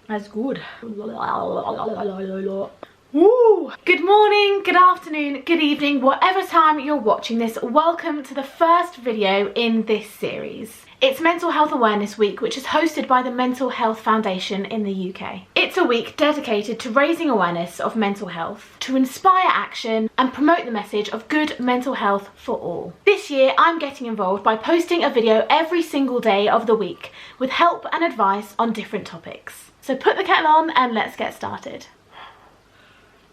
That's good. Woo! Good morning, good afternoon, good evening, whatever time you're watching this. Welcome to the first video in this series. It's Mental Health Awareness Week, which is hosted by the Mental Health Foundation in the UK. It's a week dedicated to raising awareness of mental health, to inspire action and promote the message of good mental health for all. This year, I'm getting involved by posting a video every single day of the week with help and advice on different topics. So put the kettle on and let's get started.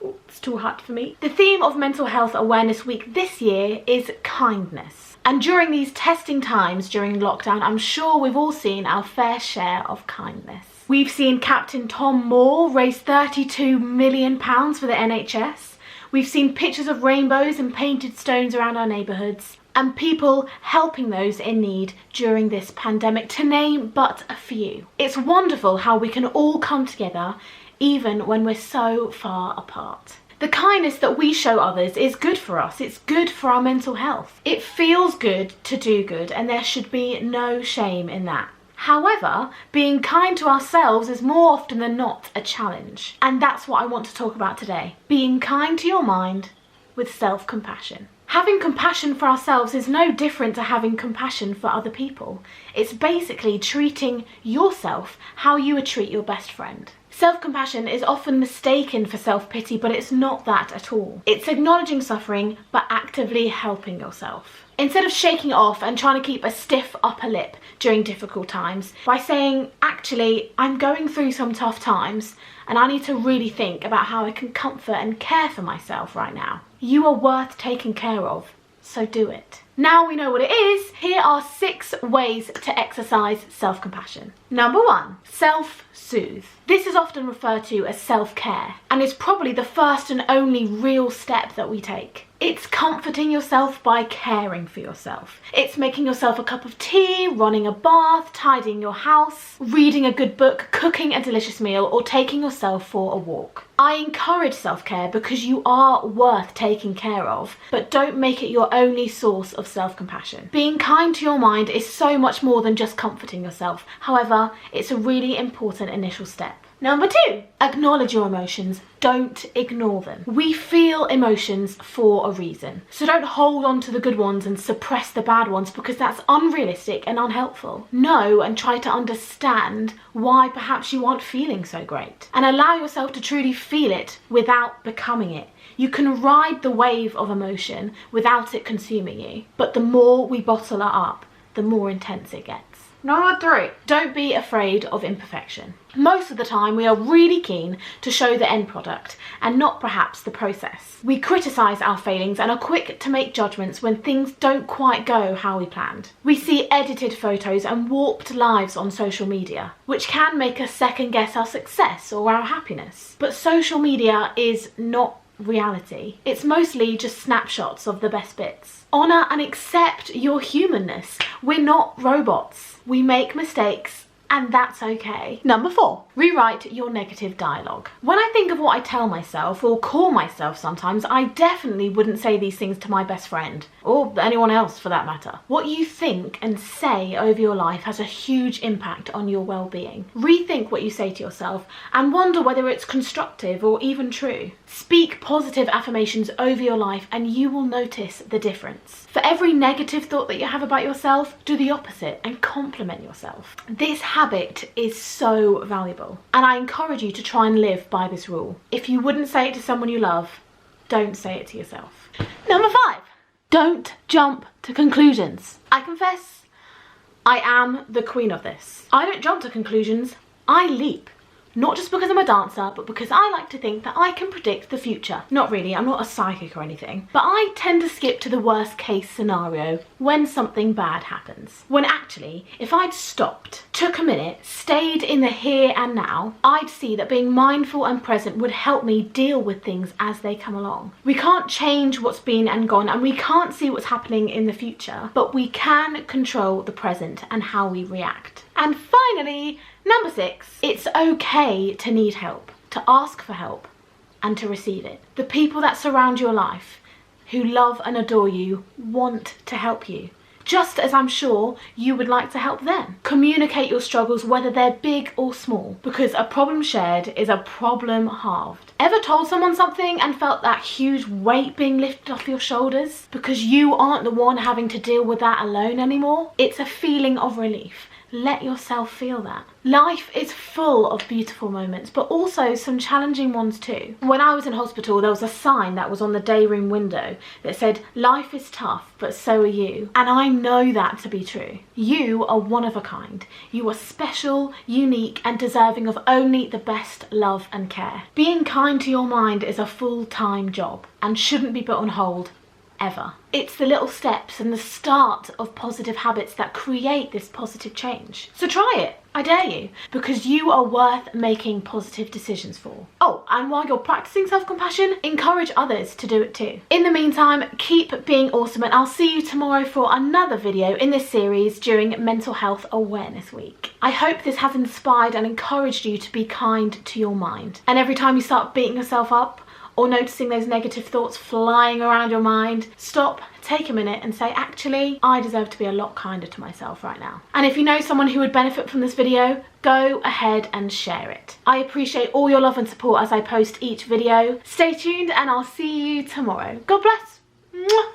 Ooh, it's too hot for me. The theme of Mental Health Awareness Week this year is kindness. And during these testing times during lockdown, I'm sure we've all seen our fair share of kindness. We've seen Captain Tom Moore raise £32 million for the NHS. We've seen pictures of rainbows and painted stones around our neighbourhoods, and people helping those in need during this pandemic, to name but a few. It's wonderful how we can all come together even when we're so far apart. The kindness that we show others is good for us. It's good for our mental health. It feels good to do good, and there should be no shame in that. However, being kind to ourselves is more often than not a challenge. And that's what I want to talk about today. Being kind to your mind with self-compassion. Having compassion for ourselves is no different to having compassion for other people. It's basically treating yourself how you would treat your best friend. Self-compassion is often mistaken for self-pity, but it's not that at all. It's acknowledging suffering, but actively helping yourself. Instead of shaking it off and trying to keep a stiff upper lip during difficult times, by saying, actually, I'm going through some tough times, and I need to really think about how I can comfort and care for myself right now. You are worth taking care of, so do it. Now we know what it is, here are 6 ways to exercise self-compassion. Number 1, self-soothe. This is often referred to as self-care, and is probably the first and only real step that we take. It's comforting yourself by caring for yourself. It's making yourself a cup of tea, running a bath, tidying your house, reading a good book, cooking a delicious meal, or taking yourself for a walk. I encourage self-care because you are worth taking care of, but don't make it your only source of self-compassion. Being kind to your mind is so much more than just comforting yourself. However, it's a really important initial step. Number 2, acknowledge your emotions. Don't ignore them. We feel emotions for a reason. So don't hold on to the good ones and suppress the bad ones, because that's unrealistic and unhelpful. Know and try to understand why perhaps you aren't feeling so great. And allow yourself to truly feel it without becoming it. You can ride the wave of emotion without it consuming you. But the more we bottle it up, the more intense it gets. Number 3, don't be afraid of imperfection. Most of the time we are really keen to show the end product and not perhaps the process. We criticise our failings and are quick to make judgments when things don't quite go how we planned. We see edited photos and warped lives on social media, which can make us second guess our success or our happiness. But social media is not reality. It's mostly just snapshots of the best bits. Honour and accept your humanness. We're not robots. We make mistakes, and that's okay. Number 4, rewrite your negative dialogue. When I think of what I tell myself, or call myself sometimes, I definitely wouldn't say these things to my best friend, or anyone else for that matter. What you think and say over your life has a huge impact on your well-being. Rethink what you say to yourself and wonder whether it's constructive or even true. Speak positive affirmations over your life and you will notice the difference. For every negative thought that you have about yourself, do the opposite and compliment yourself. This habit is so valuable, and I encourage you to try and live by this rule. If you wouldn't say it to someone you love, don't say it to yourself. Number 5, don't jump to conclusions. I confess, I am the queen of this. I don't jump to conclusions, I leap. Not just because I'm a dancer, but because I like to think that I can predict the future. Not really, I'm not a psychic or anything. But I tend to skip to the worst case scenario when something bad happens. When actually, if I'd stopped, took a minute, stayed in the here and now, I'd see that being mindful and present would help me deal with things as they come along. We can't change what's been and gone, and we can't see what's happening in the future, but we can control the present and how we react. And finally, number 6, it's okay to need help, to ask for help, and to receive it. The people that surround your life, who love and adore you, want to help you. just as I'm sure you would like to help them. Communicate your struggles, whether they're big or small, because a problem shared is a problem halved. Ever told someone something and felt that huge weight being lifted off your shoulders because you aren't the one having to deal with that alone anymore? It's a feeling of relief. Let yourself feel that. Life is full of beautiful moments, but also some challenging ones too. When I was in hospital, there was a sign that was on the day room window that said, "Life is tough, but so are you." And I know that to be true. You are one of a kind. You are special, unique, and deserving of only the best love and care. Being kind to your mind is a full-time job and shouldn't be put on hold ever. It's the little steps and the start of positive habits that create this positive change. So try it, I dare you, because you are worth making positive decisions for. Oh, and while you're practicing self-compassion, encourage others to do it too. In the meantime, keep being awesome, and I'll see you tomorrow for another video in this series during Mental Health Awareness Week. I hope this has inspired and encouraged you to be kind to your mind. And every time you start beating yourself up, or noticing those negative thoughts flying around your mind, stop, take a minute and say, actually, I deserve to be a lot kinder to myself right now. And if you know someone who would benefit from this video, go ahead and share it. I appreciate all your love and support as I post each video. Stay tuned and I'll see you tomorrow. God bless. Mwah.